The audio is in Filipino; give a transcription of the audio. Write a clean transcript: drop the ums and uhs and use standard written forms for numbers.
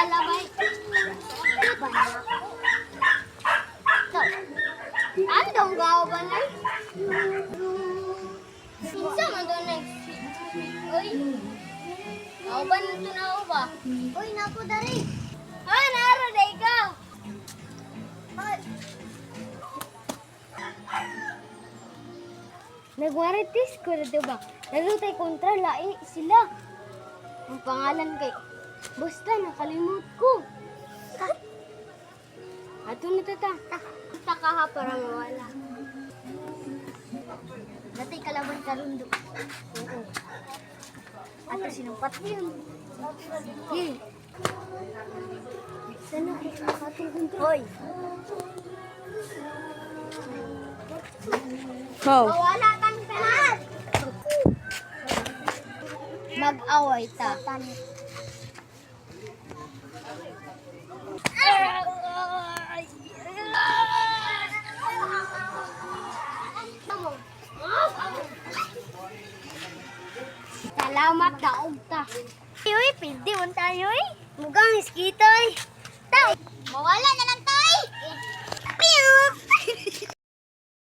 bala bay. Ano daw ang gawa ba na? Isa man doon na. Uy. Ako ba nito na ako ba? Uy, naku dari. Naro na ikaw. Nagwaritis ko na diba? Nagutay kontra, lai sila. Ang pangalan kay basta nakalimut ko. Ato na tata. Taka ha para mawala. Dati kalaban karundo. Oo. Ato sinumpat yun. Sige. Sana atong kundo. Hoy. Mawala kang tanan. Mag-away ta. Salamat daog ta. Uy, pindi mo tayo eh. Mugang iskito eh. Tao! Mawala na